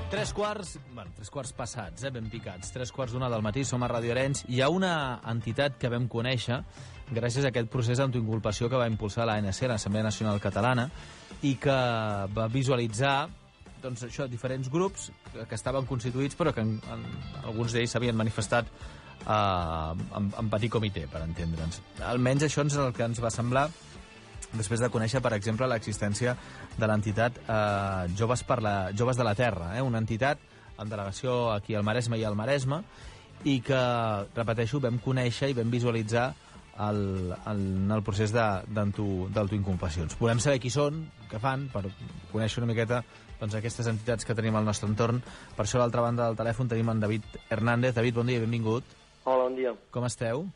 Tres quarts passats, ben picats. 3:15 del matí, som a Radio Arenys. Hi ha una entitat que vam conèixer gràcies a aquest procés d'autoinculpació que va impulsar l'ANC, l'Assemblea Nacional Catalana, i que va visualitzar doncs, això, diferents grups que estaven constituïts, però que alguns d'ells s'havien manifestat en petit comitè, per entendre'ns. Almenys això és el que ens va semblar després de conèixer, per exemple, l'existència de l'entitat Joves de la Terra, una entitat amb delegació aquí al Maresme i al Maresme, i que, repeteixo, vam conèixer i vam visualitzar en el procés d'autoinculpacions. Volem saber qui són, què fan, per conèixer una miqueta doncs, aquestes entitats que tenim al nostre entorn. Per això, a l'altra banda del telèfon, tenim en David Hernández. David, bon dia, benvingut. Hola, bon dia. Com esteu?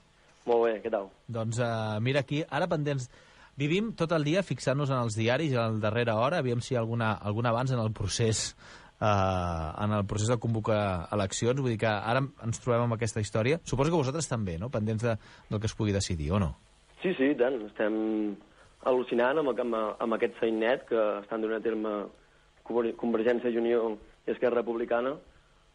Molt bé, què tal? Doncs mira aquí, ara pendents... Vivim tot el dia fixant-nos en els diaris a la darrera hora, aviam si hi ha alguna abans en el procés de convocar eleccions. Vull dir que ara ens trobem amb aquesta història. Suposo que vosaltres també, no?, pendents del que es pugui decidir, o no? Sí, i tant. Estem al·lucinant amb aquest feinet que estan donant a terme Convergència i Unió i Esquerra Republicana.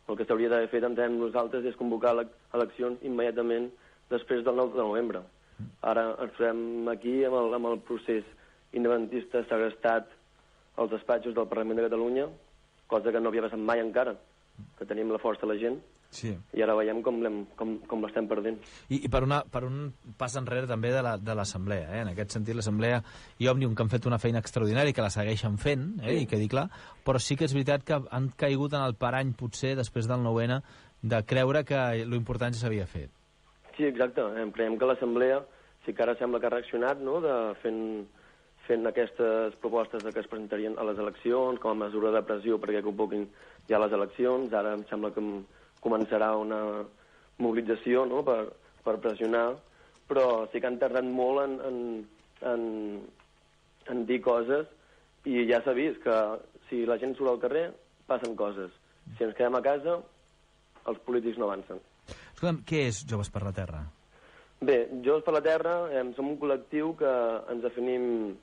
El que s'hauria d'haver fet, entenem nosaltres, és convocar eleccions immediatament després del 9 de novembre. Ara ens trobem aquí amb el procés independentista segrestat als despatxos del Parlament de Catalunya, cosa que no havia passat mai encara, que tenim la força de la gent, sí. I ara veiem com l'estem perdent. I per un pas enrere també de l'Assemblea, en aquest sentit l'Assemblea i Òmnium, que han fet una feina extraordinària, que la segueixen fent, sí. I quedi clar, però sí que és veritat que han caigut en el parany, potser, després del 9-N, de creure que l'important ja s'havia fet. Sí, exacte. Creiem que l'Assemblea sí que ara sembla que ha reaccionat, no?, fent aquestes propostes que es presentarien a les eleccions com a mesura de pressió perquè convoquin ja les eleccions. Ara em sembla que començarà una mobilització, no?, per pressionar, però sí que han tardat molt en dir coses, i ja s'ha vist que si la gent surt al carrer passen coses. Si ens quedem a casa, els polítics no avancen. Escolta'm, què és Joves per la Terra? Bé, Joves per la Terra som un col·lectiu que ens definim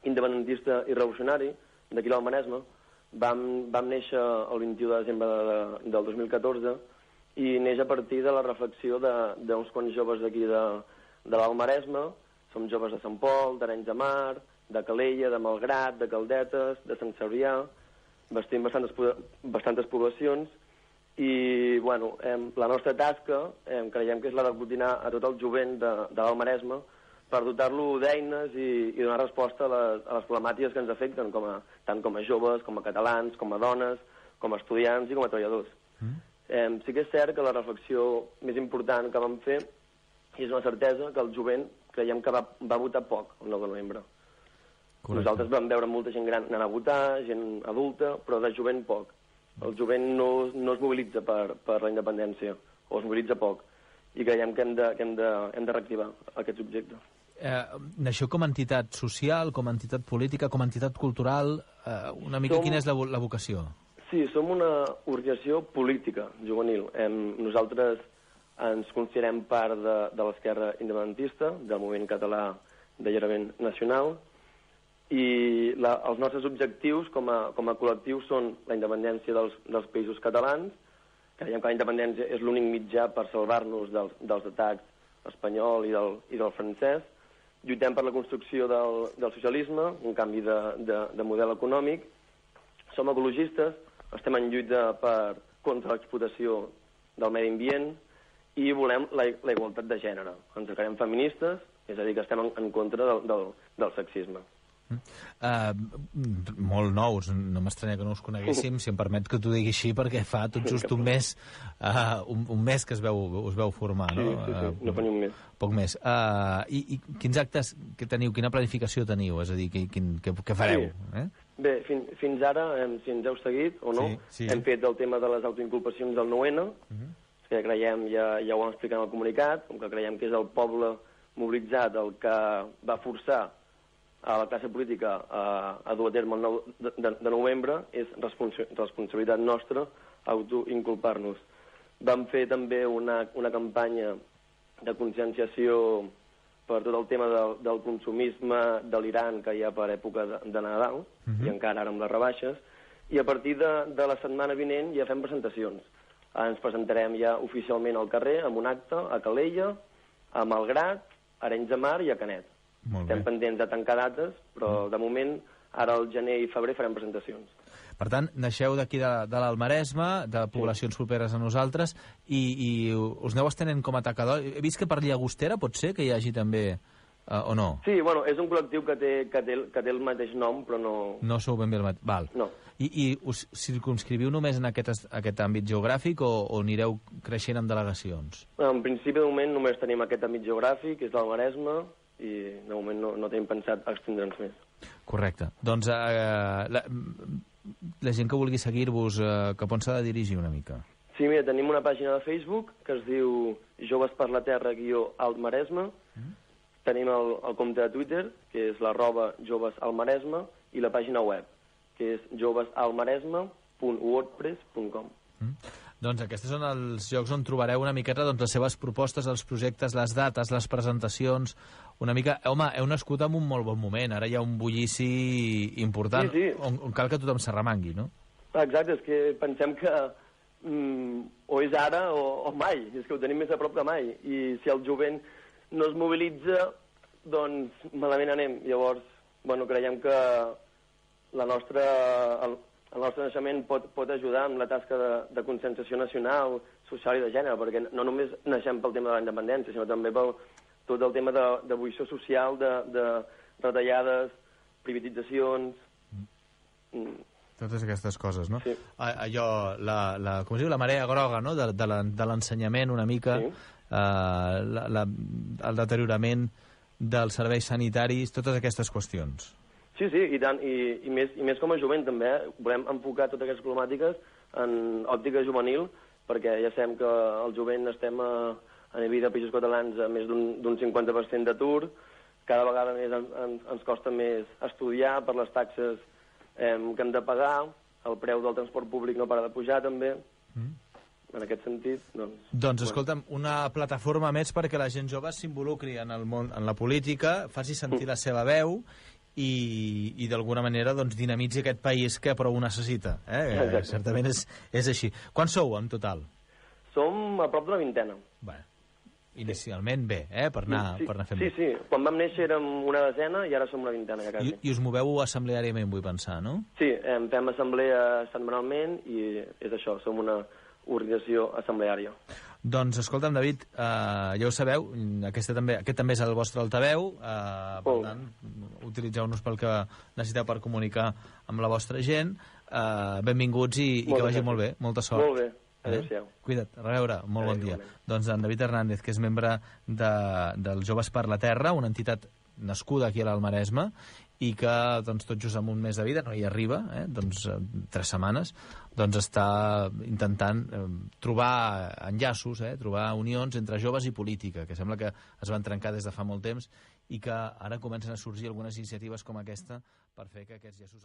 independentista i revolucionari, d'aquí al Maresme. Vam néixer el 21 de desembre del 2014 i neix a partir de la reflexió d'uns quants joves d'aquí de l'Alt Maresme. Som joves de Sant Pol, d'Arenys de Mar, de Calella, de Malgrat, de Caldetes, de Sant Cebrià. Vestim bastantes poblacions. I, bueno, la nostra tasca creiem que és la d'aglutinar a tot el jovent de l'Alt Maresme per dotar-lo d'eines i donar resposta a les problemàtiques que ens afecten, tant com a joves, com a catalans, com a dones, com a estudiants i com a treballadors. Sí que és cert que la reflexió més important que vam fer és una certesa que el jovent creiem que va votar poc el 9 de novembre. Correcte. Nosaltres vam veure molta gent gran anar a votar, gent adulta, però de jovent poc. El jovent no es mobilitza per la independència, o es mobilitza poc, i creiem que hem de reactivar aquests objectes. Naixeu com a entitat social, com a entitat política, com a entitat cultural, una mica quina és la vocació? Sí, som una organització política juvenil. Nosaltres ens considerem part de l'esquerra independentista, del moviment català d'alliberament nacional, i els nostres objectius com a col·lectiu són la independència dels països catalans. Creiem que la independència és l'únic mitjà per salvar-nos dels atacs espanyol i del francès. Lluitem per la construcció del socialisme, un canvi de model econòmic. Som ecologistes, estem en lluita contra l'explotació del medi ambient i volem la igualtat de gènere. Ens declarem feministes, és a dir, que estem en contra del sexisme. Molt nous, no m'estranya que no us coneguéssim, si em permet que t'ho digui així, perquè fa tot just un mes que us veu formar, no? Sí, no fa ni un mes. Poc més. I quins actes que teniu, quina planificació teniu? És a dir, què fareu? Bé, fins ara, si ens heu seguit o no, hem fet el tema de les autoinculpacions del 9-N, que creiem, ja ho hem explicat en el comunicat, com que creiem que és el poble mobilitzat el que va forçar a la classe política a dur a terme el 9 de novembre, és responsabilitat nostra autoinculpar-nos. Vam fer també una campanya de conscienciació per tot el tema del consumisme delirant que hi ha per època de Nadal, i encara ara amb les rebaixes, i a partir de la setmana vinent ja fem presentacions. Ens presentarem ja oficialment al carrer amb un acte a Calella, a Malgrat, a Arenys de Mar i a Canet. Estem pendents de tancar dates, però de moment ara al gener i febrer farem presentacions. Per tant, naixeu d'aquí de l'Almaresme, de poblacions properes a nosaltres, i us aneu estenent com a tacador. He vist que per Llagostera pot ser que hi hagi també, o no? Sí, bueno, és un col·lectiu que té el mateix nom, però no... No sou ben bé el mateix, val. No. I us circumscriviu només en aquest àmbit geogràfic o anireu creixent amb delegacions? En principi, de moment, només tenim aquest àmbit geogràfic, que és l'Almaresme, i de moment no tenim pensat extendre'ns més. Correcte. Doncs la gent que vulgui seguir-vos, cap on s'ha de dirigir una mica? Sí, mira, tenim una pàgina de Facebook que es diu Joves per la Terra _Alt Maresme. Tenim el compte de Twitter, que és @jovesalmaresme, i la pàgina web, que és jovesalmaresme.wordpress.com. Doncs aquests són els llocs on trobareu una miqueta les seves propostes, els projectes, les dates, les presentacions, una mica... Home, heu nascut en un molt bon moment, ara hi ha un bullici important, sí. on cal que tothom s'arremangui, no? Exacte, és que pensem que o és ara o mai, és que ho tenim més a prop que mai, i si el jovent no es mobilitza, doncs malament anem. Llavors, bueno, creiem que el nostre naixement pot ajudar amb la tasca de conscienciació nacional, social i de gènere, perquè no només naixem pel tema de la independència, sinó també pel tot el tema d'evolució social, de retallades, privatitzacions... Totes aquestes coses, no? Sí. Allò, com es diu, la marea groga, no?, de l'ensenyament una mica, sí. El deteriorament dels serveis sanitaris, totes aquestes qüestions. Sí, i tant, i més com a jovent també, volem enfocar totes aquestes problemàtiques en òptica juvenil, perquè ja sabem que el jovent estem a nivell de països catalans a més d'un 50% d'atur, cada vegada més ens costa més estudiar per les taxes que hem de pagar, el preu del transport públic no para de pujar també, en aquest sentit, doncs... Doncs, escolta'm, una plataforma més perquè la gent jove s'involucri en el món, en la política, faci sentir la seva veu i d'alguna manera doncs, dinamitzi aquest país que prou ho necessita. Certament és així. Quants sou en total? Som a prop d'una vintena. Bé, inicialment bé, per anar fent bé. Sí. Quan vam néixer érem una desena i ara som una vintena, ja quasi. I us moveu assembleàriament, vull pensar, no? Sí, fem assemblea setmanalment i és això, som una organització assembleària. Doncs, escolta'm, David, ja ho sabeu, aquest també és el vostre altaveu, per tant, utilitzeu-nos pel que necessiteu per comunicar amb la vostra gent. Benvinguts i que vagi molt bé, molta sort. Molt bé, adéu-siau. Cuida't, a reveure, molt bon dia. Doncs en David Hernández, que és membre dels Joves per la Terra, una entitat nascuda aquí a l'Almaresme, i que doncs, tot just amb un mes de vida, no hi arriba, doncs 3 setmanes, doncs està intentant trobar enllaços, trobar unions entre joves i política, que sembla que es van trencar des de fa molt temps i que ara comencen a sorgir algunes iniciatives com aquesta per fer que aquests llaços...